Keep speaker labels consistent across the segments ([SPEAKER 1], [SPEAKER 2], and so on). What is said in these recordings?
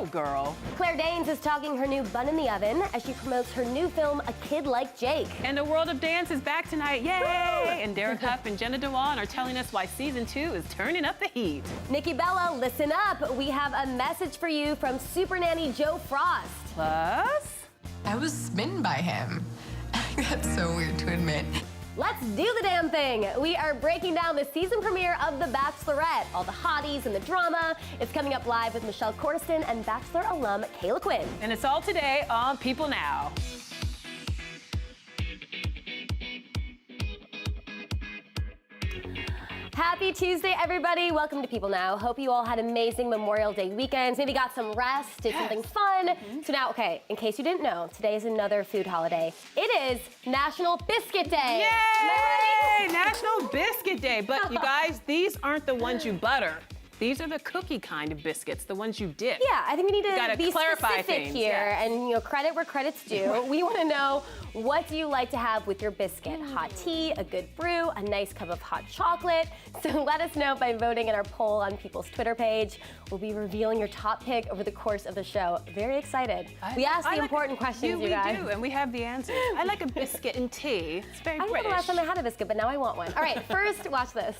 [SPEAKER 1] Go, girl.
[SPEAKER 2] Claire Danes is talking her new bun in the oven as she promotes her new film, A Kid Like Jake.
[SPEAKER 1] And the world of dance is back tonight. Yay! And Hough and Jenna Dewan are telling us why season 2 is turning up the heat.
[SPEAKER 2] Nikki Bella, listen up. We have a message for you from Super Nanny Joe Frost.
[SPEAKER 1] Plus,
[SPEAKER 3] I was smitten by him. That's so weird to admit.
[SPEAKER 2] Let's do the damn thing. We are breaking down the season premiere of The Bachelorette. All the hotties and the drama. It's coming up live with Michelle Corsten and Bachelor alum Caila Quinn.
[SPEAKER 1] and it's all today on People Now.
[SPEAKER 2] Happy Tuesday, everybody. Welcome to People Now. Hope you all had amazing Memorial Day weekends. Maybe got some rest, did something fun. So now, okay, in case you didn't know, today is another food holiday. It is National Biscuit Day.
[SPEAKER 1] Yay! National Biscuit Day. But you guys, these aren't the ones you butter. These are the cookie kind of biscuits, the ones you dip.
[SPEAKER 2] Yeah, I think we need to
[SPEAKER 1] gotta
[SPEAKER 2] be
[SPEAKER 1] clarify
[SPEAKER 2] specific
[SPEAKER 1] things,
[SPEAKER 2] here,
[SPEAKER 1] yeah.
[SPEAKER 2] and credit where credit's due. We want to know, what do you like to have with your biscuit? Hot tea, a good brew, a nice cup of hot chocolate. So let us know by voting in our poll on People's Twitter page. We'll be revealing your top pick over the course of the show. Very excited. We asked the important questions, you guys.
[SPEAKER 1] We do, and we have the answers. I like a biscuit and tea. It's very
[SPEAKER 2] I don't know
[SPEAKER 1] British.
[SPEAKER 2] the last time I had a biscuit, but now I want one. All right, first, watch this.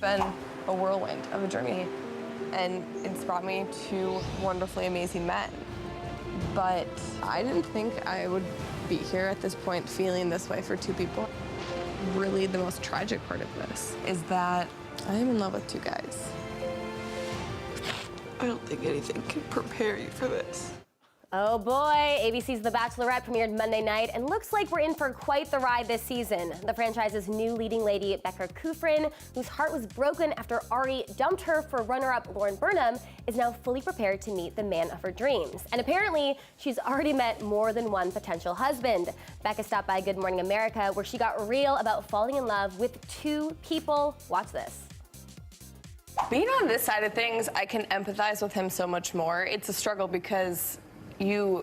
[SPEAKER 4] Been a whirlwind of a journey, and it's brought me to wonderfully amazing men. But I didn't think I would be here at this point feeling this way for two people. Really, the most tragic part of this is that I am in love with two guys. I don't think anything can prepare you for this.
[SPEAKER 2] Oh boy, ABC's The Bachelorette premiered Monday night, and looks like we're in for quite the ride this season. The franchise's new leading lady, Becca Kufrin, whose heart was broken after Ari dumped her for runner-up Lauren Burnham, is now fully prepared to meet the man of her dreams. And apparently, she's already met more than one potential husband. Becca stopped by Good Morning America, where she got real about falling in love with two people. Watch this.
[SPEAKER 4] Being on this side of things, I can empathize with him so much more. It's a struggle because you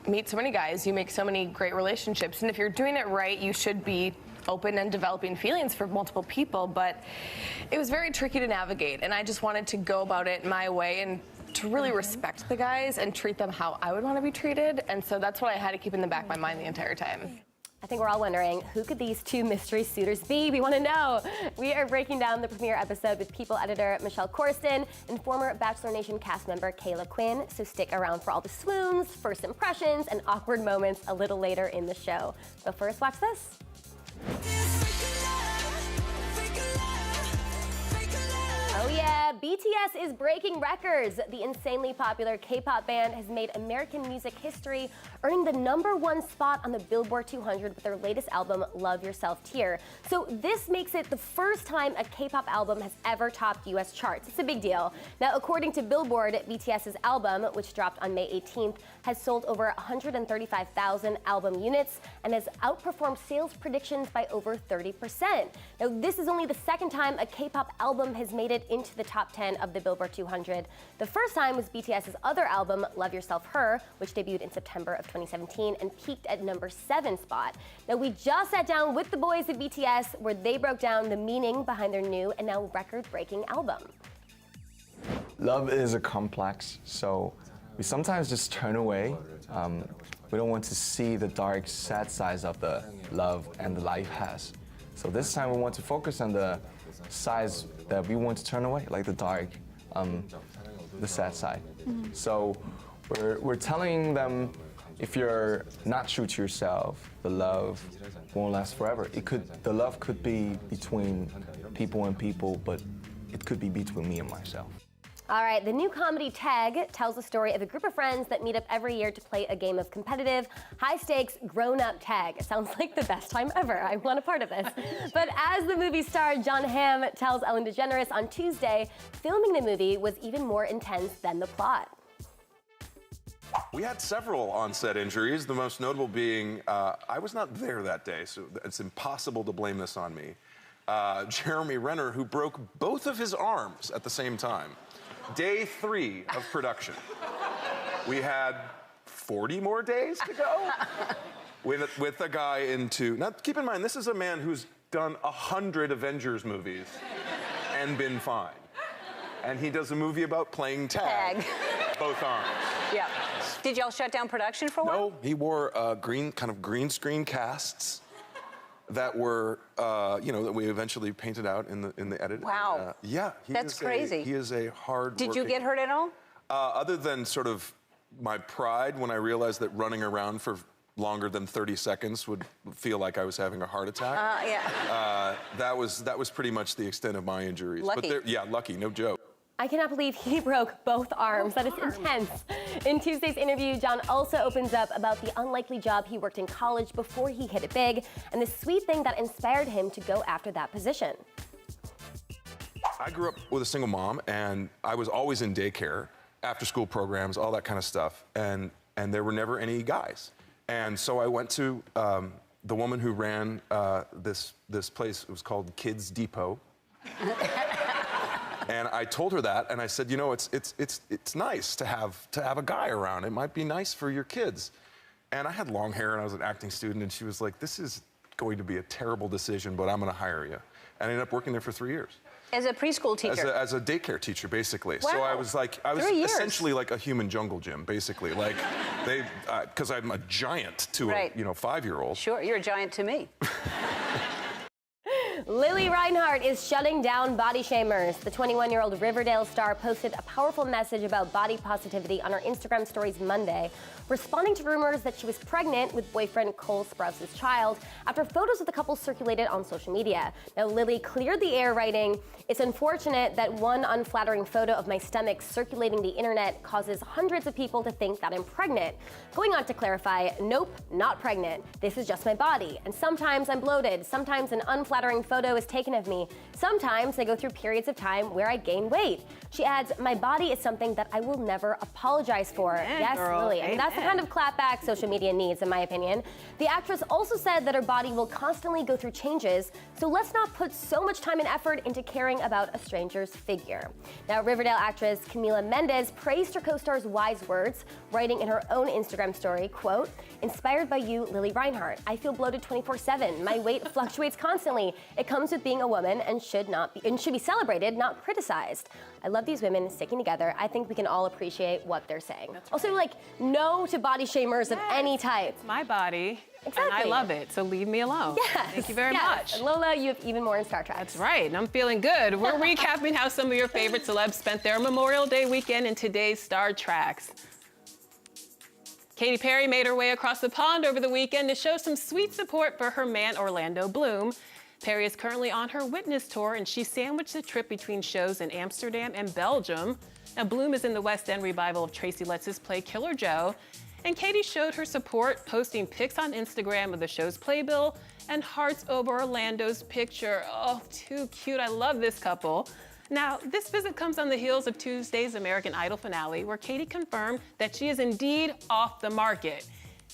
[SPEAKER 4] meet so many guys, you make so many great relationships, and if you're doing it right, you should be open and developing feelings for multiple people, but it was very tricky to navigate, and I just wanted to go about it my way and to really respect the guys and treat them how I would want to be treated, and so that's what I had to keep in the back of my mind the entire time.
[SPEAKER 2] I think we're all wondering, who could these two mystery suitors be? We want to know. We are breaking down the premiere episode with People editor Michelle Corsten and former Bachelor Nation cast member Caila Quinn, so stick around for all the swoons, first impressions, and awkward moments a little later in the show. But first, watch this. Oh yeah, BTS is breaking records. The insanely popular K-pop band has made American music history, earning the #1 spot on the Billboard 200 with their latest album, Love Yourself Tear. So this makes it the first time a K-pop album has ever topped US charts. It's a big deal. Now, according to Billboard, BTS's album, which dropped on May 18th, has sold over 135,000 album units and has outperformed sales predictions by over 30%. Now, this is only the second time a K-pop album has made it into the top 10 of the Billboard 200. The first time was BTS's other album, Love Yourself Her, which debuted in September of 2017 and peaked at #7 spot. Now, we just sat down with the boys at BTS, where they broke down the meaning behind their new and now record-breaking album.
[SPEAKER 5] Love is a complex, so we sometimes just turn away. We don't want to see the dark, sad sides of the love and the life has. So this time we want to focus on the sides that we want to turn away, like the dark, the sad side. So we're telling them, if you're not true to yourself, the love won't last forever. The love could be between people and people, but it could be between me and myself.
[SPEAKER 2] All right, the new comedy Tag tells the story of a group of friends that meet up every year to play a game of competitive, high-stakes, grown-up tag. It sounds like the best time ever. I want a part of this. But as the movie star John Hamm tells Ellen DeGeneres on Tuesday, filming the movie was even more intense than the plot.
[SPEAKER 6] We had several on-set injuries, the most notable being, I was not there that day, so it's impossible to blame this on me. Jeremy Renner, who broke both of his arms at the same time. Day 3 of production. We had 40 more days to go with a guy into... Now, keep in mind, this is a man who's done 100 Avengers movies and been fine. And he does a movie about playing tag. both arms.
[SPEAKER 7] Yeah. Did y'all shut down production for a while?
[SPEAKER 6] No, he wore green screen casts that were, that we eventually painted out in the edit.
[SPEAKER 7] Wow.
[SPEAKER 6] Yeah.
[SPEAKER 7] That's crazy.
[SPEAKER 6] He is a hard.
[SPEAKER 7] Did you get hurt at all?
[SPEAKER 6] Other than sort of my pride when I realized that running around for longer than 30 seconds would feel like I was having a heart attack.
[SPEAKER 7] Yeah.
[SPEAKER 6] That was pretty much the extent of my injuries.
[SPEAKER 7] Lucky.
[SPEAKER 6] But lucky, no joke.
[SPEAKER 2] I cannot believe he broke both arms. That is intense. In Tuesday's interview, John also opens up about the unlikely job he worked in college before he hit it big and the sweet thing that inspired him to go after that position.
[SPEAKER 6] I grew up with a single mom, and I was always in daycare, after-school programs, all that kind of stuff, and there were never any guys. And so I went to the woman who ran this place. It was called Kids Depot. And I told her that, and I said, it's nice to have a guy around. It might be nice for your kids. And I had long hair, and I was an acting student, and she was like, this is going to be a terrible decision, but I'm going to hire you. And I ended up working there for 3 years.
[SPEAKER 7] As a preschool teacher?
[SPEAKER 6] As a daycare teacher, basically.
[SPEAKER 7] Wow.
[SPEAKER 6] So I was essentially like a human jungle gym, basically. Like, because I'm a giant to a 5-year-old.
[SPEAKER 7] Sure, you're a giant to me.
[SPEAKER 2] Lili Reinhart is shutting down body shamers. The 21-year-old Riverdale star posted a powerful message about body positivity on her Instagram stories Monday, responding to rumors that she was pregnant with boyfriend Cole Sprouse's child after photos of the couple circulated on social media. Now, Lili cleared the air, writing, "It's unfortunate that one unflattering photo of my stomach circulating the internet causes hundreds of people to think that I'm pregnant." Going on to clarify, nope, not pregnant. This is just my body. And sometimes I'm bloated. Sometimes an unflattering photo is taken of me. Sometimes I go through periods of time where I gain weight. She adds, "My body is something that I will never apologize for." Yes,
[SPEAKER 1] girl,
[SPEAKER 2] Lili. I mean, that's the kind of clapback social media needs, in my opinion. The actress also said that her body will constantly go through changes, so let's not put so much time and effort into caring about a stranger's figure. Now, Riverdale actress Camila Mendes praised her co-star's wise words, writing in her own Instagram story, quote, "Inspired by you, Lili Reinhart. I feel bloated 24/7. My weight fluctuates constantly. It comes with being a woman and should be celebrated, not criticized. I love these women sticking together. I think we can all appreciate what they're saying." Also, no to body shamers of any type.
[SPEAKER 1] It's my body.
[SPEAKER 2] Exactly.
[SPEAKER 1] And I love it, so leave me alone.
[SPEAKER 2] Yes.
[SPEAKER 1] Thank you very much.
[SPEAKER 2] And Lola, you have even more in Star Trek.
[SPEAKER 1] That's right, and I'm feeling good. We're recapping how some of your favorite celebs spent their Memorial Day weekend in today's Star Treks. Katy Perry made her way across the pond over the weekend to show some sweet support for her man Orlando Bloom. Perry is currently on her witness tour, and she sandwiched the trip between shows in Amsterdam and Belgium. Now, Bloom is in the West End revival of Tracy Letts' play Killer Joe, and Katy showed her support, posting pics on Instagram of the show's playbill and hearts over Orlando's picture. Oh, too cute. I love this couple. Now, this visit comes on the heels of Tuesday's American Idol finale, where Katy confirmed that she is indeed off the market.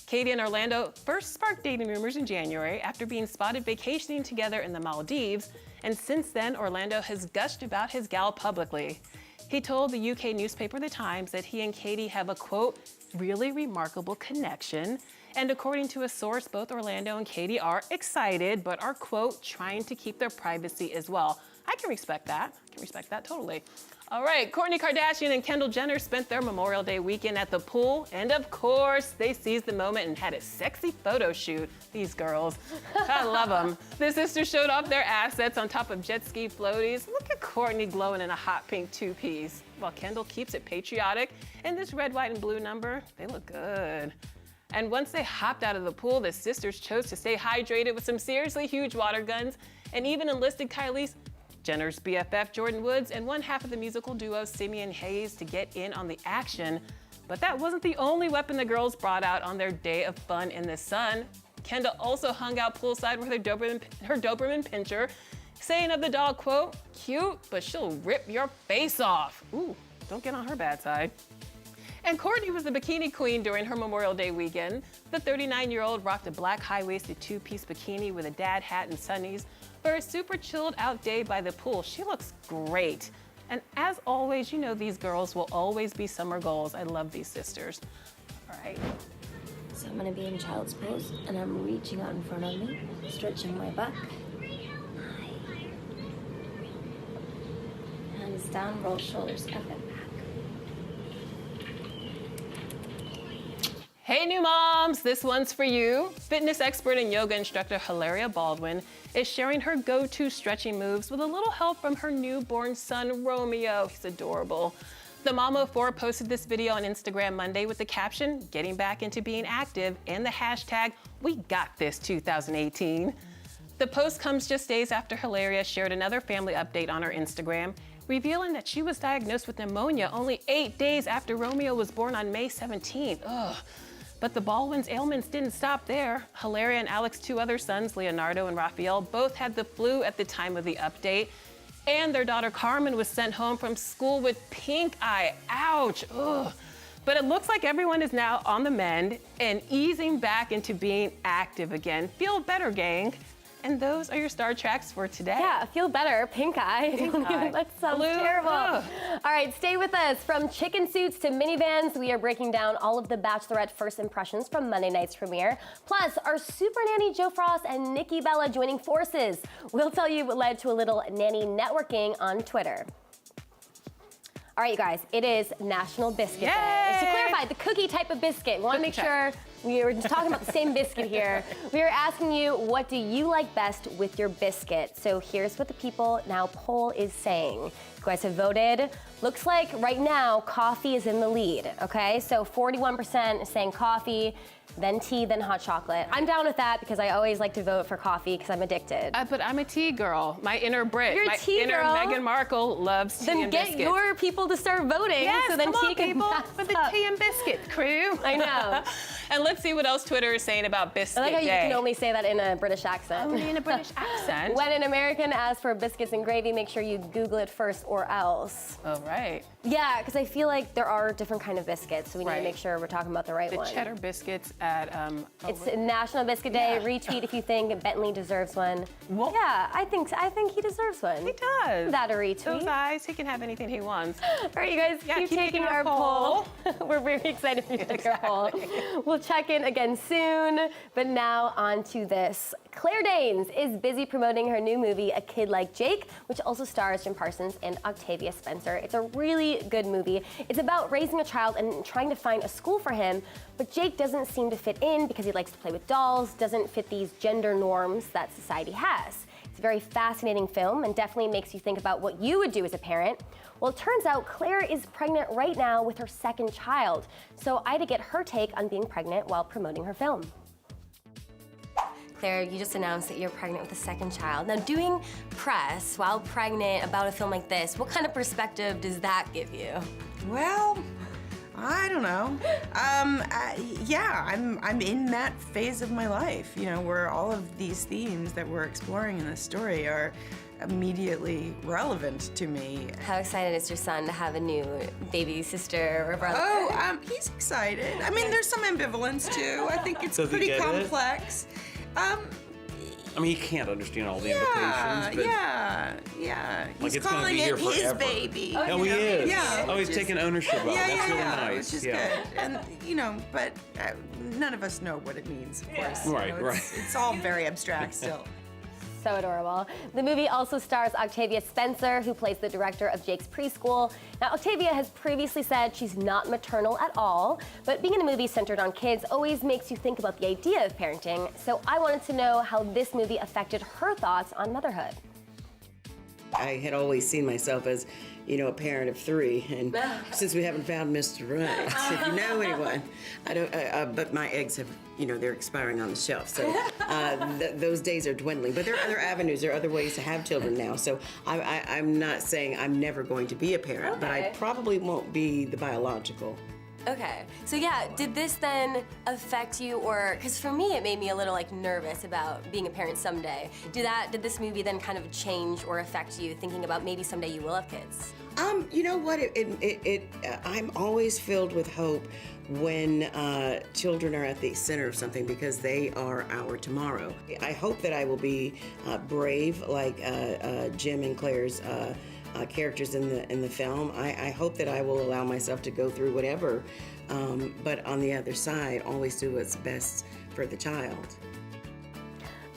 [SPEAKER 1] Katy and Orlando first sparked dating rumors in January after being spotted vacationing together in the Maldives, and since then, Orlando has gushed about his gal publicly. He told the UK newspaper The Times that he and Katy have a, quote, really remarkable connection, and according to a source, both Orlando and Katy are excited, but are, quote, trying to keep their privacy as well. I can respect that. I can respect that totally. All right, Kourtney Kardashian and Kendall Jenner spent their Memorial Day weekend at the pool, and of course, they seized the moment and had a sexy photo shoot. These girls, I love them. The sisters showed off their assets on top of jet ski floaties. Look at Kourtney glowing in a hot pink two-piece, while Kendall keeps it patriotic. In this red, white, and blue number, they look good. And once they hopped out of the pool, the sisters chose to stay hydrated with some seriously huge water guns, and even enlisted Kylie Jenner's BFF Jordan Woods and one half of the musical duo Simeon Hayes to get in on the action. But that wasn't the only weapon the girls brought out on their day of fun in the sun. Kendall also hung out poolside with her Doberman Pinscher, saying of the dog, quote, cute, but she'll rip your face off. Ooh, don't get on her bad side. And Kourtney was the bikini queen during her Memorial Day weekend. The 39-year-old rocked a black high-waisted two-piece bikini with a dad hat and sunnies for a super chilled out day by the pool. She looks great. And as always, you know these girls will always be summer goals. I love these sisters. All right.
[SPEAKER 8] So I'm gonna be in child's pose, and I'm reaching out in front of me, stretching my back. Hands down, roll shoulders up and back.
[SPEAKER 1] Hey, new moms, this one's for you. Fitness expert and yoga instructor Hilaria Baldwin is sharing her go-to stretching moves with a little help from her newborn son, Romeo. He's adorable. The mama of four posted this video on Instagram Monday with the caption, "Getting back into being active," and the hashtag, "We got this 2018. The post comes just days after Hilaria shared another family update on her Instagram, revealing that she was diagnosed with pneumonia only 8 days after Romeo was born on May 17th. Ugh. But the Baldwin's ailments didn't stop there. Hilaria and Alex's two other sons, Leonardo and Raphael, both had the flu at the time of the update. And their daughter Carmen was sent home from school with pink eye. Ouch. Ugh. But it looks like everyone is now on the mend and easing back into being active again. Feel better, gang. And those are your Star Tracks for today.
[SPEAKER 2] Yeah, feel better. Pink eye. That sounds
[SPEAKER 1] Blue.
[SPEAKER 2] terrible.
[SPEAKER 1] Ugh.
[SPEAKER 2] All right, stay with us. From chicken suits to minivans, we are breaking down all of the Bachelorette first impressions from Monday night's premiere. Plus, are Super Nanny Joe Frost and Nikki Bella joining forces? We'll tell you what led to a little nanny networking on Twitter. All right, you guys, it is National Biscuit Day. To clarify, the cookie type of biscuit. We want to make sure we are just talking about the same biscuit here. We are asking you, what do you like best with your biscuit? So here's what the People Now poll is saying. You guys have voted. Looks like right now, coffee is in the lead, okay? So 41% is saying coffee, then tea, then hot chocolate. I'm down with that because I always like to vote for coffee because I'm addicted.
[SPEAKER 1] But I'm a tea girl. My inner Brit,
[SPEAKER 2] You're a
[SPEAKER 1] my
[SPEAKER 2] tea
[SPEAKER 1] inner
[SPEAKER 2] girl?
[SPEAKER 1] Meghan Markle loves tea
[SPEAKER 2] Then
[SPEAKER 1] and
[SPEAKER 2] get
[SPEAKER 1] biscuits.
[SPEAKER 2] your people to start voting.
[SPEAKER 1] Yes,
[SPEAKER 2] so then
[SPEAKER 1] come
[SPEAKER 2] tea
[SPEAKER 1] on,
[SPEAKER 2] can
[SPEAKER 1] people,
[SPEAKER 2] pass
[SPEAKER 1] for the
[SPEAKER 2] up.
[SPEAKER 1] tea and biscuit crew.
[SPEAKER 2] I know.
[SPEAKER 1] And let's see what else Twitter is saying about Biscuit
[SPEAKER 2] I like how you
[SPEAKER 1] Day.
[SPEAKER 2] can only say that in a British accent.
[SPEAKER 1] Only in a British accent.
[SPEAKER 2] When an American asks for biscuits and gravy, make sure you Google it first or else.
[SPEAKER 1] Oh, right.
[SPEAKER 2] Yeah, because I feel like there are different kind of biscuits, so we need to
[SPEAKER 1] Right.
[SPEAKER 2] make sure we're talking about the right
[SPEAKER 1] The
[SPEAKER 2] one.
[SPEAKER 1] cheddar biscuits at
[SPEAKER 2] It's National Biscuit Day.
[SPEAKER 1] Yeah.
[SPEAKER 2] Retweet if you think Bentley deserves one.
[SPEAKER 1] Well-
[SPEAKER 2] Yeah, I think he deserves one.
[SPEAKER 1] He does.
[SPEAKER 2] That a retweet.
[SPEAKER 1] Those eyes, he can have anything he wants.
[SPEAKER 2] All right, you guys,
[SPEAKER 1] Yeah,
[SPEAKER 2] keep
[SPEAKER 1] keep
[SPEAKER 2] taking
[SPEAKER 1] taking
[SPEAKER 2] our
[SPEAKER 1] our
[SPEAKER 2] poll.
[SPEAKER 1] poll.
[SPEAKER 2] We're very excited for you to take our poll. We'll check in again soon. But now on to this. Claire Danes is busy promoting her new movie, A Kid Like Jake, which also stars Jim Parsons and Octavia Spencer. It's a really good movie. It's about raising a child and trying to find a school for him, but Jake doesn't seem to fit in because he likes to play with dolls, doesn't fit these gender norms that society has. It's a very fascinating film and definitely makes you think about what you would do as a parent. Well, it turns out Claire is pregnant right now with her second child. So I had to get her take on being pregnant while promoting her film. Claire, you just announced that you're pregnant with a second child. Now, doing press while pregnant about a film like this, what kind of perspective does that give you?
[SPEAKER 9] Well, I don't know. Yeah, I'm in that phase of my life, you know, where all of these themes that we're exploring in this story are immediately relevant to me.
[SPEAKER 2] How excited is your son to have a new baby sister or brother?
[SPEAKER 9] Oh, he's excited. I mean, there's some ambivalence too. I think it's
[SPEAKER 10] Does he
[SPEAKER 9] pretty
[SPEAKER 10] get it?
[SPEAKER 9] complex.
[SPEAKER 10] I mean, he can't understand all the invitations, but
[SPEAKER 9] yeah.
[SPEAKER 10] like
[SPEAKER 9] He's
[SPEAKER 10] it's gonna
[SPEAKER 9] calling
[SPEAKER 10] be here
[SPEAKER 9] it his
[SPEAKER 10] forever.
[SPEAKER 9] baby.
[SPEAKER 10] Oh, he is.
[SPEAKER 9] Yeah.
[SPEAKER 10] Oh, he's taking ownership of it. That's really nice.
[SPEAKER 9] Which is good. And you know, but none of us know what it means, of course. You
[SPEAKER 10] Right,
[SPEAKER 9] know,
[SPEAKER 10] right.
[SPEAKER 9] It's all very abstract still.
[SPEAKER 2] So adorable. The movie also stars Octavia Spencer, who plays the director of Jake's preschool. Now, Octavia has previously said she's not maternal at all, but being in a movie centered on kids always makes you think about the idea of parenting. So I wanted to know how this movie affected her thoughts on motherhood.
[SPEAKER 11] I had always seen myself as, you know, a parent of 3, and since we haven't found Mr. Right, if you know anyone, I don't. But my eggs have, you know, they're expiring on the shelf, so those days are dwindling. But there are other avenues, there are other ways to have children now. So I'm not saying I'm never going to be a parent, but I probably won't be the biological.
[SPEAKER 2] Okay, so yeah, did this then affect you, or, because for me it made me a little like nervous about being a parent someday. Did this movie then kind of change or affect you thinking about maybe someday you will have kids?
[SPEAKER 11] You know what, I'm always filled with hope when children are at the center of something because they are our tomorrow. I hope that I will be brave like Jim and Claire's characters in the film. I hope that I will allow myself to go through whatever, but on the other side, always do what's best for the child.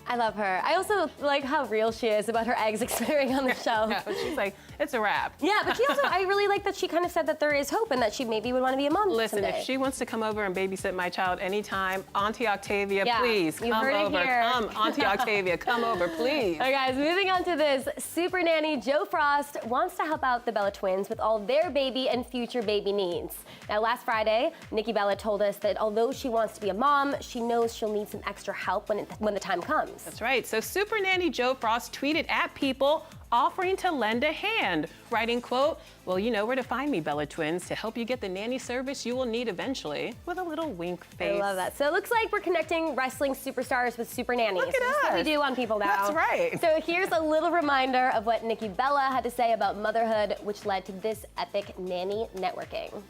[SPEAKER 2] I love her. I also like how real she is about her eggs expiring on the shelf.
[SPEAKER 1] No, she's like, it's a wrap.
[SPEAKER 2] Yeah, but she also, I really like that she kind of said that there is hope and that she maybe would want to be a mom
[SPEAKER 1] Listen,
[SPEAKER 2] someday.
[SPEAKER 1] if she wants to come over and babysit my child anytime, Auntie Octavia, please
[SPEAKER 2] you
[SPEAKER 1] come
[SPEAKER 2] heard it
[SPEAKER 1] over.
[SPEAKER 2] here.
[SPEAKER 1] Come, Auntie Octavia, come over, please.
[SPEAKER 2] All right, guys, moving on to this. Super nanny Jo Frost wants to help out the Bella twins with all their baby and future baby needs. Now, last Friday, Nikki Bella told us that although she wants to be a mom, she knows she'll need some extra help when the time comes.
[SPEAKER 1] That's right. So Super Nanny Jo Frost tweeted at People offering to lend a hand, writing, quote, well, you know where to find me, Bella twins, to help you get the nanny service you will need eventually, with a little wink face.
[SPEAKER 2] I love that. So it looks like we're connecting wrestling superstars with super nannies.
[SPEAKER 1] Look at
[SPEAKER 2] That's what we
[SPEAKER 1] us.
[SPEAKER 2] do on People Now.
[SPEAKER 1] That's right.
[SPEAKER 2] So here's a little reminder of what Nikki Bella had to say about motherhood, which led to this epic nanny networking.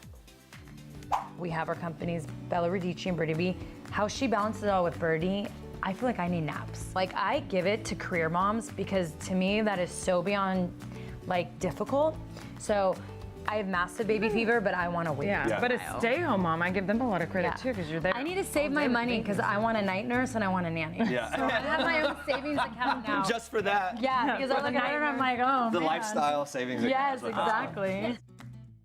[SPEAKER 12] We have our companies, Bella Radici and Birdie Bee. How she balances it all with Birdie, I feel like I need naps. Like, I give it to career moms because to me that is so beyond like difficult. So I have massive baby fever, but I want to wait.
[SPEAKER 13] Yeah, but a stay-home mom, I give them a lot of credit too because you're there.
[SPEAKER 12] I need to save my money because I want a night nurse and I want a nanny.
[SPEAKER 13] Yeah.
[SPEAKER 12] So I have my own savings account now.
[SPEAKER 13] Just for that.
[SPEAKER 12] Yeah, because I look at it and I'm like, oh
[SPEAKER 13] The
[SPEAKER 12] man.
[SPEAKER 13] lifestyle savings account.
[SPEAKER 12] Yes,
[SPEAKER 13] is what that's called.
[SPEAKER 12] exactly.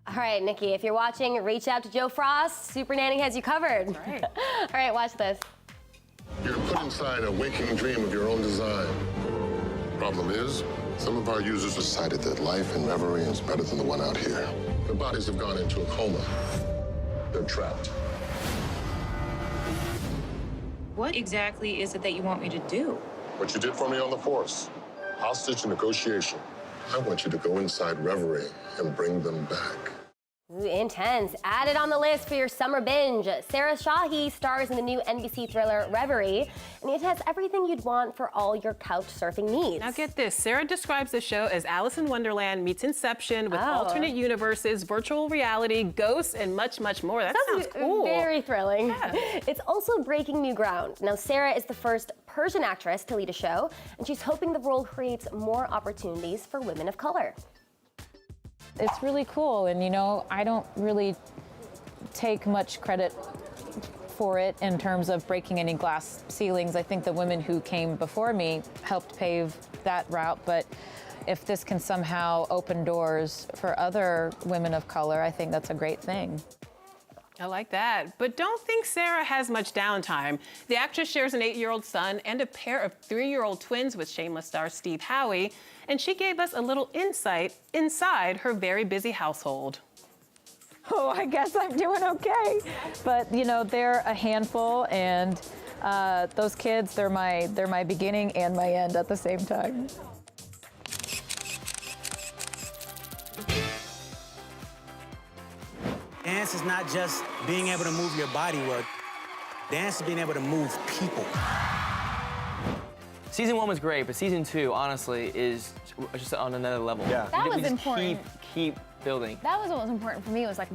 [SPEAKER 2] All right, Nikki, if you're watching, reach out to Jo Frost. Super Nanny has you covered.
[SPEAKER 1] All right.
[SPEAKER 2] All right, watch this.
[SPEAKER 14] You're put inside a waking dream of your own design. Problem is, some of our users decided that life in Reverie is better than the one out here. Their bodies have gone into a coma. They're trapped.
[SPEAKER 15] What exactly is it that you want me to do?
[SPEAKER 14] What you did for me on the force, hostage negotiation. I want you to go inside Reverie and bring them back.
[SPEAKER 2] Ooh, intense. Added on the list for your summer binge. Sarah Shahi stars in the new NBC thriller Reverie, and it has everything you'd want for all your couch surfing needs.
[SPEAKER 1] Now get this, Sarah describes the show as Alice in Wonderland meets Inception with alternate universes, virtual reality, ghosts, and much, much more. That sounds cool.
[SPEAKER 2] Very thrilling.
[SPEAKER 1] Yeah.
[SPEAKER 2] It's also breaking new ground. Now, Sarah is the first Persian actress to lead a show, and she's hoping the role creates more opportunities for women of color.
[SPEAKER 16] It's really cool, and you know, I don't really take much credit for it in terms of breaking any glass ceilings. I think the women who came before me helped pave that route, but if this can somehow open doors for other women of color, I think that's a great thing.
[SPEAKER 1] I like that. But don't think Sarah has much downtime. The actress shares an 8-year-old son and a pair of 3-year-old twins with Shameless star Steve Howey, and she gave us a little insight inside her very busy household.
[SPEAKER 16] Oh, I guess I'm doing okay. But you know, they're a handful, and those kids, they're my beginning and my end at the same time.
[SPEAKER 17] Dance is not just being able to move your body well. Dance is being able to move people.
[SPEAKER 18] Season 1 was great, but season 2, honestly, is just on another level.
[SPEAKER 13] Yeah.
[SPEAKER 19] That
[SPEAKER 18] We
[SPEAKER 19] was
[SPEAKER 18] just
[SPEAKER 19] important.
[SPEAKER 18] Keep building.
[SPEAKER 19] That was what was important for me. Was like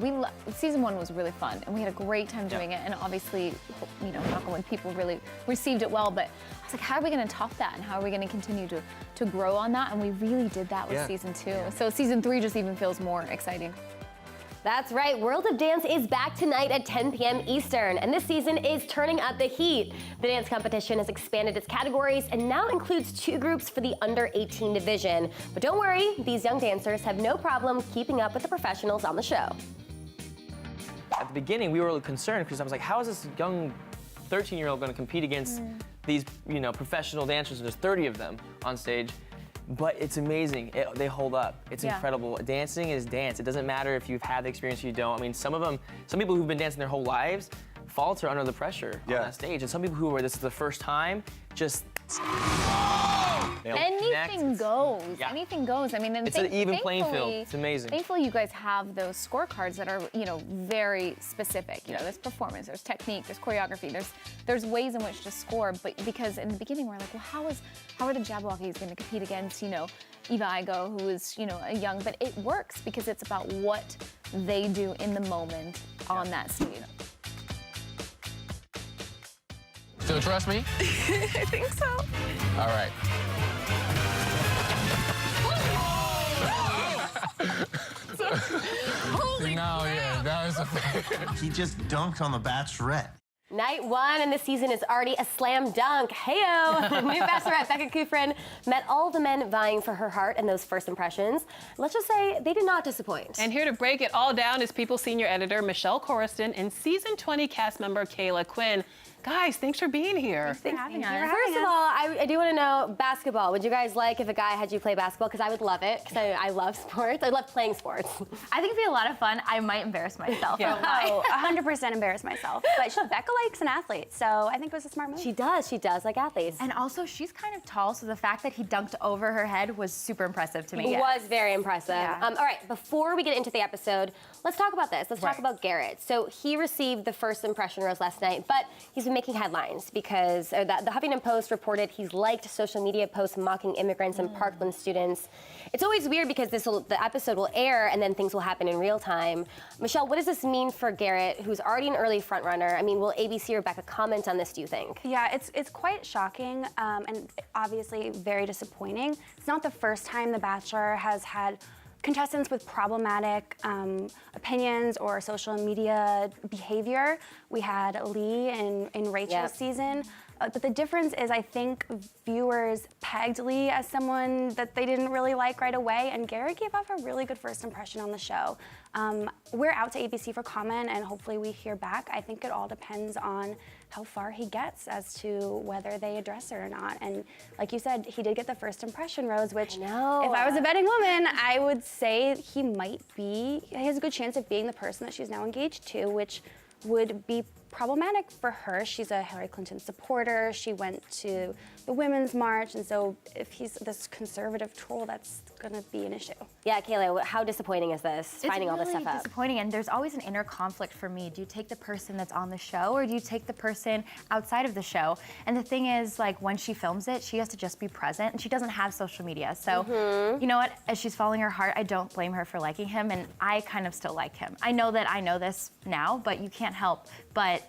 [SPEAKER 19] season 1 was really fun, and we had a great time doing it. And obviously, you know, knock on wood, people really received it well. But I was like, how are we going to top that, and how are we going to continue to grow on that? And we really did that with season 2. So season 3 just even feels more exciting.
[SPEAKER 2] That's right, World of Dance is back tonight at 10 p.m. Eastern, and this season is turning up the heat. The dance competition has expanded its categories and now includes 2 groups for the under 18 division. But don't worry, these young dancers have no problem keeping up with the professionals on the show.
[SPEAKER 18] At the beginning, we were concerned because I was like, how is this young 13-year-old going to compete against these, you know, professional dancers? There's 30 of them on stage. But it's amazing. They hold up. It's incredible. Dancing is dance. It doesn't matter if you've had the experience or you don't. I mean, some people who've been dancing their whole lives falter under the pressure on that stage. And some people who are, this is the first time, just
[SPEAKER 19] Anything goes.
[SPEAKER 18] Yeah.
[SPEAKER 19] Anything goes. I mean, and
[SPEAKER 18] it's an even playing field. It's amazing.
[SPEAKER 19] Thankfully, you guys have those scorecards that are, you know, very specific. You know, there's performance, there's technique, there's choreography, there's ways in which to score. But because in the beginning we're like, well, how are the Jabberwockies going to compete against, you know, Eva Igo, who is, you know, a young? But it works because it's about what they do in the moment on that stage.
[SPEAKER 20] Still trust me?
[SPEAKER 19] I think so.
[SPEAKER 20] All right.
[SPEAKER 17] Holy
[SPEAKER 20] no, yeah, that was a
[SPEAKER 17] He just dunked on the Bachelorette.
[SPEAKER 2] Night one, and this season is already a slam dunk. Heyo! New Bachelorette Becca Kufrin met all the men vying for her heart in those first impressions. Let's just say they did not disappoint.
[SPEAKER 1] And here to break it all down is People senior editor Michelle Corriston and season 20 cast member Caila Quinn. Guys, thanks for being here.
[SPEAKER 2] Thanks for having us. First of all, I do want to know basketball. Would you guys like if a guy had you play basketball? Because I would love it, because I love sports. I love playing sports.
[SPEAKER 21] I think it'd be a lot of fun. I might embarrass myself.
[SPEAKER 22] Oh, 100% embarrass myself. But Becca likes an athlete, so I think it was a smart move.
[SPEAKER 2] She does like athletes.
[SPEAKER 21] And also, she's kind of tall, so the fact that he dunked over her head was super impressive to me.
[SPEAKER 2] It was very impressive. All right, before we get into the episode, let's talk about this. Let's talk about Garrett. So he received the first impression rose last night, but he's been making headlines because the Huffington Post reported he's liked social media posts mocking immigrants and Parkland students. It's always weird because the episode will air and then things will happen in real time. Michelle, what does this mean for Garrett, who's already an early frontrunner? I mean, will ABC or Becca comment on this, do you think?
[SPEAKER 22] Yeah, it's quite shocking and obviously very disappointing. It's not the first time The Bachelor has had contestants with problematic opinions or social media behavior. We had Lee in Rachel's season. But the difference is I think viewers pegged Lee as someone that they didn't really like right away, and Garrett gave off a really good first impression on the show. We're out to ABC for comment, and hopefully we hear back. I think it all depends on how far he gets as to whether they address it or not. And like you said, he did get the first impression rose, which if I was a betting woman, I would say he has a good chance of being the person that she's now engaged to, which would be problematic for her. She's a Hillary Clinton supporter. She went to the Women's March, and so if he's this conservative troll, that's gonna be an issue.
[SPEAKER 2] Yeah, Caila, how disappointing is this, finding all this stuff out?
[SPEAKER 21] It's really disappointing, and there's always an inner conflict for me. Do you take the person that's on the show, or do you take the person outside of the show? And the thing is, like, when she films it, she has to just be present, and she doesn't have social media. So, you know what, as she's following her heart, I don't blame her for liking him, and I kind of still like him. I know that I know this now, but you can't help but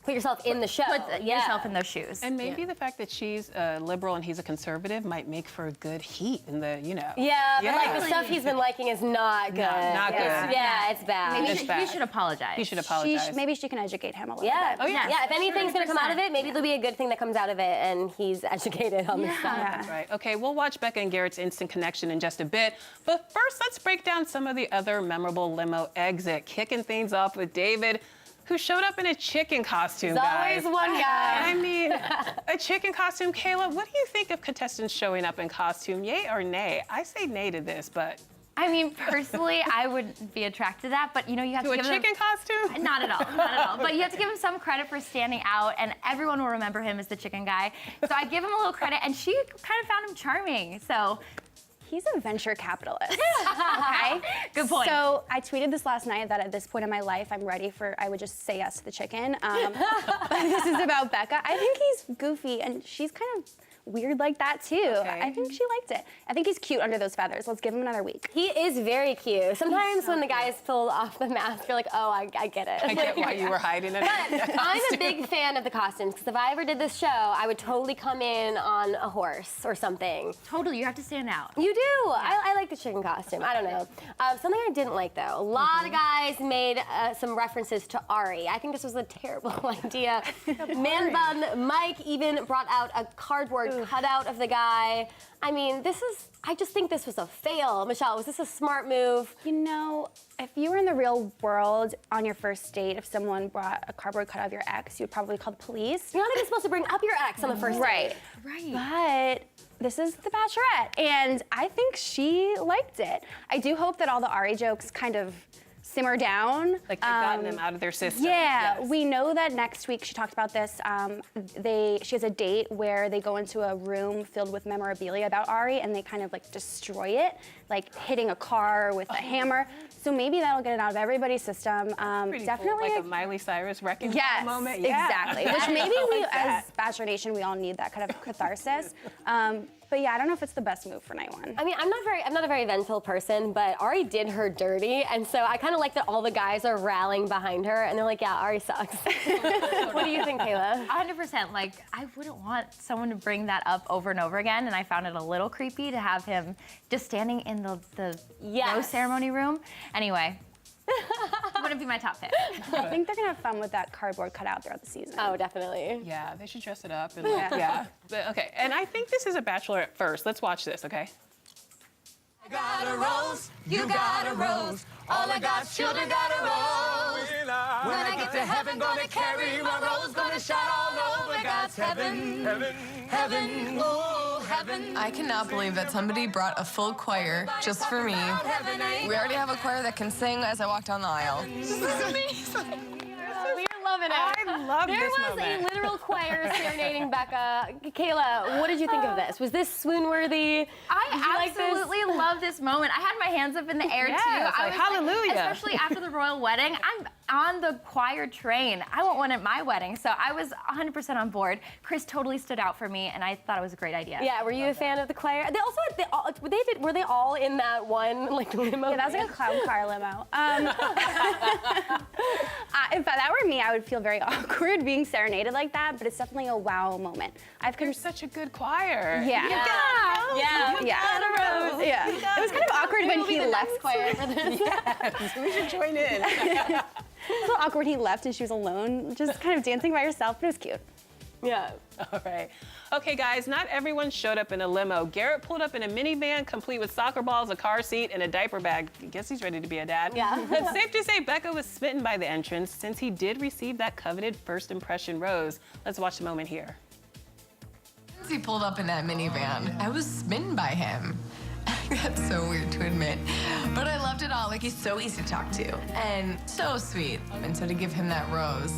[SPEAKER 2] put yourself in the show.
[SPEAKER 21] Put yourself in those shoes.
[SPEAKER 1] And maybe the fact that she's a liberal and he's a conservative might make for a good heat in the,
[SPEAKER 2] Yeah, but like the stuff he's been liking is not good.
[SPEAKER 1] Not good.
[SPEAKER 2] Yeah, it's bad.
[SPEAKER 21] Maybe he should apologize.
[SPEAKER 1] He should apologize.
[SPEAKER 22] Maybe she can educate him a little
[SPEAKER 2] Yeah.
[SPEAKER 22] bit.
[SPEAKER 2] Yeah, if anything's gonna come out of it, maybe there'll be a good thing that comes out of it and he's educated on this stuff.
[SPEAKER 1] That's right. Okay, we'll watch Becca and Garrett's instant connection in just a bit. But first, let's break down some of the other memorable limo exit. Kicking things off with David, who showed up in a chicken costume,
[SPEAKER 2] There's always one guy.
[SPEAKER 1] I mean, a chicken costume. Caila, what do you think of contestants showing up in costume, yay or nay? I say nay to this, but...
[SPEAKER 21] I mean, personally, I wouldn't be attracted to that, but you have to give
[SPEAKER 1] a chicken costume?
[SPEAKER 21] Not at all, not at all. But you have to give him some credit for standing out, and everyone will remember him as the chicken guy. So I give him a little credit, and she kind of found him charming, so...
[SPEAKER 22] He's a venture capitalist, okay?
[SPEAKER 21] Good point.
[SPEAKER 22] So I tweeted this last night that at this point in my life, I would just say yes to the chicken. But this is about Becca. I think he's goofy, and she's kind of weird like that too.
[SPEAKER 2] Okay.
[SPEAKER 22] I think she liked it. I think he's cute under those feathers. Let's give him another week.
[SPEAKER 2] He is very cute. Sometimes when the guys pull off the mask, you're like, oh, I get it.
[SPEAKER 1] I get why you were hiding it.
[SPEAKER 2] But I'm a big fan of the costumes, because if I ever did this show, I would totally come in on a horse or something.
[SPEAKER 21] Totally, you have to stand out.
[SPEAKER 2] You do. Yeah. I like the chicken costume. I don't know. Something I didn't like, though. A lot of guys made some references to Ari. I think this was a terrible idea. Man Bun Mike even brought out a cardboard cutout of the guy. I mean, I just think this was a fail. Michelle, was this a smart move?
[SPEAKER 22] If you were in the real world on your first date, if someone brought a cardboard cutout of your ex, you would probably call the police.
[SPEAKER 2] You're not even supposed to bring up your ex on the first date.
[SPEAKER 22] Right. But this is The Bachelorette, and I think she liked it. I do hope that all the Ari jokes kind of simmer down.
[SPEAKER 1] Like they've gotten them out of their system.
[SPEAKER 22] Yeah,
[SPEAKER 1] yes.
[SPEAKER 22] We know that next week, she talked about this, she has a date where they go into a room filled with memorabilia about Ari and they kind of like destroy it, like hitting a car with a hammer. So maybe that'll get it out of everybody's system. Definitely
[SPEAKER 1] cool, like a Miley Cyrus wrecking
[SPEAKER 22] yes,
[SPEAKER 1] ball moment.
[SPEAKER 22] Exactly. Which maybe we,
[SPEAKER 1] like
[SPEAKER 22] as Bachelor Nation, we all need that kind of catharsis. But yeah, I don't know if it's the best move for night one.
[SPEAKER 2] I mean, I'm not a very vengeful person, but Ari did her dirty, and so I kind of like that all the guys are rallying behind her, and they're like, yeah, Ari sucks. What do you think, Caila?
[SPEAKER 21] 100%. Like, I wouldn't want someone to bring that up over and over again, and I found it a little creepy to have him just standing in the rose ceremony room. Anyway. Wouldn't be my top pick.
[SPEAKER 22] I think they're gonna have fun with that cardboard cutout throughout the season.
[SPEAKER 2] Oh, definitely.
[SPEAKER 1] Yeah, they should dress it up. And yeah. But, okay, and I think this is a Bachelorette first. Let's watch this, okay?
[SPEAKER 3] I got a rose, you got a rose. All I got, children got a rose. When I get to heaven, gonna carry my rose, gonna shine all over God's heaven. Heaven, heaven, ooh, heaven.
[SPEAKER 4] I cannot believe that somebody brought a full choir just for me. We already have a choir that can sing as I walk down the aisle.
[SPEAKER 3] This is amazing.
[SPEAKER 2] We're loving it.
[SPEAKER 1] I love
[SPEAKER 2] there
[SPEAKER 1] this
[SPEAKER 2] was
[SPEAKER 1] moment.
[SPEAKER 2] a literal choir serenading Becca. Kayla, what did you think of this? Was this swoon-worthy?
[SPEAKER 21] I absolutely love this moment. I had my hands up in the air
[SPEAKER 1] Yes,
[SPEAKER 21] too.
[SPEAKER 1] like,
[SPEAKER 21] I was
[SPEAKER 1] hallelujah.
[SPEAKER 21] Especially after the royal wedding, I'm on the choir train. I want one at my wedding, so I was 100% on board. Chris totally stood out for me, and I thought it was a great idea.
[SPEAKER 2] Yeah, were you a fan of the choir? They also, were they all in that one like limo?
[SPEAKER 22] Yeah, that was like a clown car limo. If that were me, I would feel very awkward being serenaded like that, but it's definitely a wow moment.
[SPEAKER 1] You're such a good choir.
[SPEAKER 22] Yeah.
[SPEAKER 1] You got a rose.
[SPEAKER 22] Yeah.
[SPEAKER 1] You
[SPEAKER 22] Yeah.
[SPEAKER 1] got a rose.
[SPEAKER 22] Yeah.
[SPEAKER 1] You got
[SPEAKER 22] It was kind of awkward when he left.
[SPEAKER 2] choir for this.
[SPEAKER 1] Yes, we should join in.
[SPEAKER 22] It was a little awkward when he left and she was alone, just kind of dancing by herself, but it was cute.
[SPEAKER 2] Yeah.
[SPEAKER 1] All right. Okay, guys, not everyone showed up in a limo. Garrett pulled up in a minivan complete with soccer balls, a car seat, and a diaper bag. I guess he's ready to be a dad.
[SPEAKER 2] Yeah.
[SPEAKER 1] It's safe to say Becca was smitten by the entrance since he did receive that coveted first impression rose. Let's watch the moment here.
[SPEAKER 4] Since he pulled up in that minivan, I was smitten by him. That's so weird to admit. But I loved it all. Like, he's so easy to talk to and so sweet. And so to give him that rose,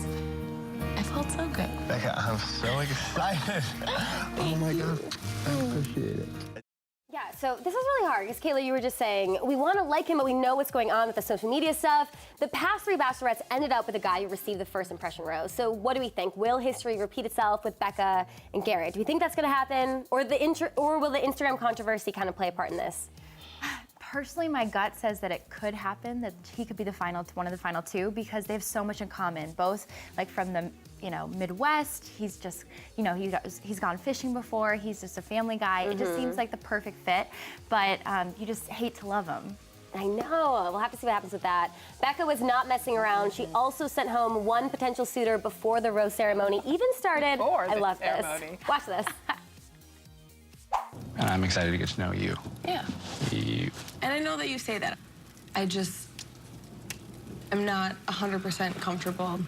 [SPEAKER 4] I felt so good.
[SPEAKER 23] Becca, I'm so excited. Oh my God, I appreciate it.
[SPEAKER 2] Yeah, so this is really hard because Kayla, you were just saying, we want to like him, but we know what's going on with the social media stuff. The past 3 Bachelorettes ended up with a guy who received the first impression rose. So what do we think? Will history repeat itself with Becca and Garrett? Do we think that's going to happen? Or will the Instagram controversy kind of play a part in this?
[SPEAKER 21] Personally, my gut says that it could happen, that he could be one of the final 2 because they have so much in common. Both like from the Midwest. He's just he's gone fishing before. He's just a family guy. It just seems like the perfect fit. But you just hate to love him.
[SPEAKER 2] I know. We'll have to see what happens with that. Becca was not messing around. She also sent home one potential suitor before the rose ceremony even started. I love this. Watch this.
[SPEAKER 24] And I'm excited to get to know you.
[SPEAKER 4] Yeah.
[SPEAKER 24] You.
[SPEAKER 4] And I know that you say that. I just am not 100% comfortable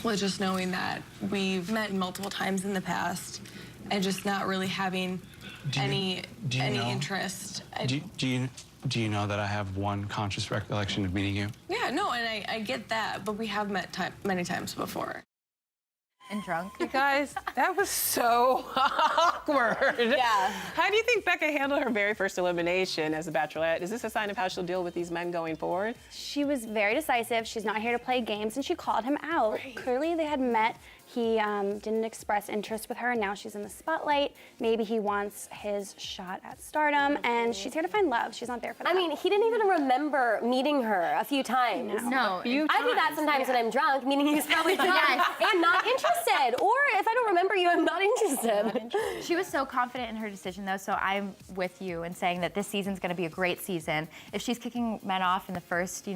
[SPEAKER 4] with just knowing that we've met multiple times in the past and just not really having any interest.
[SPEAKER 24] Do you know that I have one conscious recollection of meeting you?
[SPEAKER 4] Yeah, no, and I get that, but we have met many times before.
[SPEAKER 21] And drunk.
[SPEAKER 1] You guys, that was so awkward.
[SPEAKER 2] Yeah.
[SPEAKER 1] How do you think Becca handled her very first elimination as a Bachelorette? Is this a sign of how she'll deal with these men going forward?
[SPEAKER 22] She was very decisive. She's not here to play games, and she called him out. Right. Clearly, they had met. He didn't express interest with her, and now she's in the spotlight. Maybe he wants his shot at stardom, and she's here to find love. She's not there for that.
[SPEAKER 2] I mean, he didn't even remember meeting her a few times.
[SPEAKER 21] No.
[SPEAKER 2] I do that sometimes when I'm drunk, meaning he's probably drunk and not interested. Or if I don't remember you, I'm not interested.
[SPEAKER 21] She was so confident in her decision, though, so I'm with you in saying that this season's going to be a great season. If she's kicking men off in the first,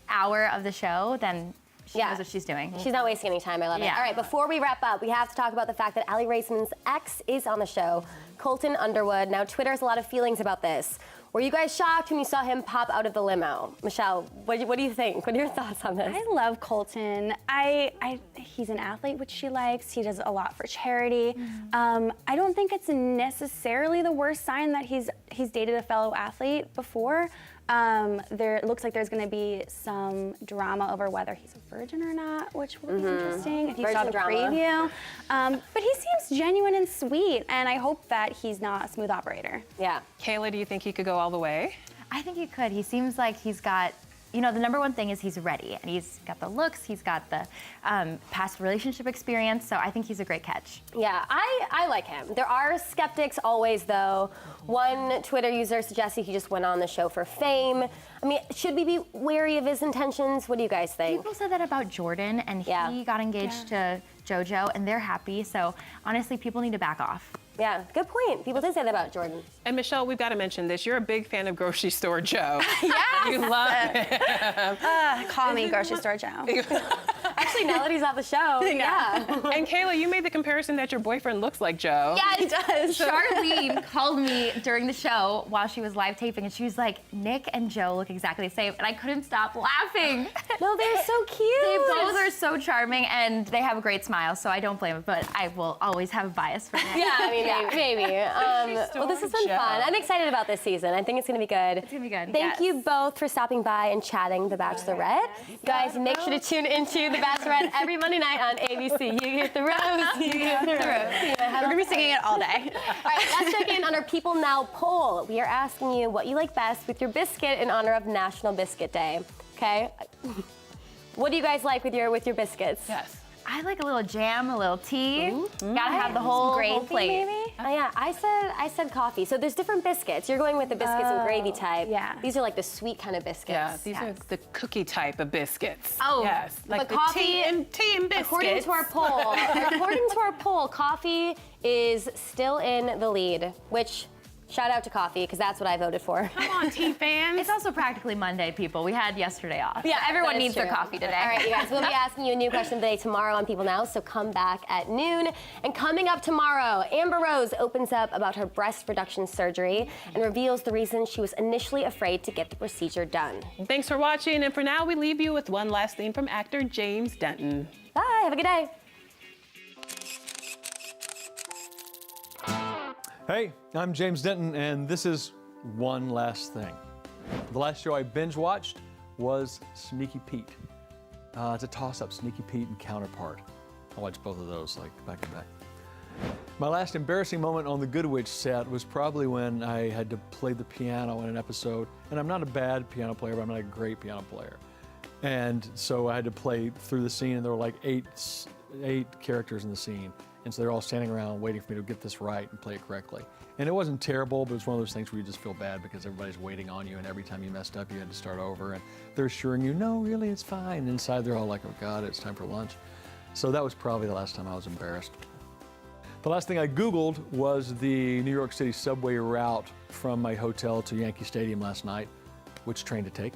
[SPEAKER 21] hour of the show, then she knows what she's doing.
[SPEAKER 2] She's not wasting any time. I love it.
[SPEAKER 21] Yeah.
[SPEAKER 2] All right, before we wrap up, we have to talk about the fact that Ali Raisman's ex is on the show, Colton Underwood. Now, Twitter has a lot of feelings about this. Were you guys shocked when you saw him pop out of the limo? Michelle, what do you think? What are your thoughts on this?
[SPEAKER 22] I love Colton. He's an athlete, which she likes. He does a lot for charity. I don't think it's necessarily the worst sign that he's dated a fellow athlete before. It looks like there's going to be some drama over whether he's a virgin or not, which will be interesting if you saw the preview. But he seems genuine and sweet, and I hope that he's not a smooth operator.
[SPEAKER 2] Yeah.
[SPEAKER 1] Kayla, do you think he could go all the way?
[SPEAKER 21] I think he could. He seems like he's got, the number one thing is he's ready, and he's got the looks, he's got the past relationship experience, so I think he's a great catch.
[SPEAKER 2] Yeah, I like him. There are skeptics always, though. One Twitter user suggested he just went on the show for fame. I mean, should we be wary of his intentions? What do you guys think?
[SPEAKER 21] People said that about Jordan, and he got engaged to JoJo, and they're happy, so honestly, people need to back off.
[SPEAKER 2] Yeah, good point. People did say that about Jordan.
[SPEAKER 1] And Michelle, we've got to mention this. You're a big fan of Grocery Store Joe.
[SPEAKER 22] Yes.
[SPEAKER 1] You love him.
[SPEAKER 22] Call me Grocery Store Joe.
[SPEAKER 2] Actually, now that he's off the show, yeah.
[SPEAKER 1] And Caila, you made the comparison that your boyfriend looks like Joe.
[SPEAKER 21] Yeah,
[SPEAKER 2] he does.
[SPEAKER 21] Charlene called me during the show while she was live taping, and she was like, Nick and Joe look exactly the same, and I couldn't stop laughing.
[SPEAKER 2] No, they're so cute.
[SPEAKER 21] They both are so charming, and they have a great smile, so I don't blame it, but I will always have a bias for Nick.
[SPEAKER 2] Yeah, I mean, maybe. Well, this has been fun. I'm excited about this season. I think it's going to be good.
[SPEAKER 21] It's going to be good.
[SPEAKER 2] Thank you both for stopping by and chatting The Bachelorette. Guys, make sure to tune into The Bachelorette every Monday night on ABC. You hit the rose. You hit the rose.
[SPEAKER 22] We're going to be singing it all day.
[SPEAKER 2] All right, let's check in on our People Now poll. We are asking you what you like best with your biscuit in honor of National Biscuit Day. Okay? What do you guys like with your biscuits?
[SPEAKER 1] Yes.
[SPEAKER 21] I like a little jam, a little tea. Gotta have the whole plate.
[SPEAKER 2] Maybe? Yeah, I said coffee. So there's different biscuits. You're going with the biscuits and gravy type.
[SPEAKER 22] Yeah.
[SPEAKER 2] These are like the sweet kind of biscuits.
[SPEAKER 1] Yeah, these are the cookie type of biscuits.
[SPEAKER 21] Oh,
[SPEAKER 1] yes. Like
[SPEAKER 21] but
[SPEAKER 1] the
[SPEAKER 21] coffee
[SPEAKER 1] tea and biscuits.
[SPEAKER 2] According to our poll, coffee is still in the lead, which shout out to coffee, because that's what I voted for.
[SPEAKER 1] Come on, tea fans.
[SPEAKER 21] It's also practically Monday, people. We had yesterday off.
[SPEAKER 2] Yeah,
[SPEAKER 21] everyone
[SPEAKER 2] that is
[SPEAKER 21] needs their
[SPEAKER 2] true.
[SPEAKER 21] coffee today.
[SPEAKER 2] All right, you guys, we'll be asking you a new question of the day tomorrow on People Now, so come back at noon. And coming up tomorrow, Amber Rose opens up about her breast reduction surgery and reveals the reason she was initially afraid to get the procedure done.
[SPEAKER 1] Thanks for watching, and for now, we leave you with one last thing from actor James Denton.
[SPEAKER 2] Bye, have a good day.
[SPEAKER 5] Hey, I'm James Denton, and this is One Last Thing. The last show I binge watched was Sneaky Pete. It's a toss-up, Sneaky Pete and Counterpart. I watched both of those like back to back. My last embarrassing moment on the Good Witch set was probably when I had to play the piano in an episode. And I'm not a bad piano player, but I'm not a great piano player. And so I had to play through the scene, and there were like eight characters in the scene. And so they're all standing around waiting for me to get this right and play it correctly. And it wasn't terrible, but it's one of those things where you just feel bad because everybody's waiting on you, and every time you messed up, you had to start over. And they're assuring you, no, really, it's fine. And inside, they're all like, oh, God, it's time for lunch. So that was probably the last time I was embarrassed. The last thing I Googled was the New York City subway route from my hotel to Yankee Stadium last night, which train to take.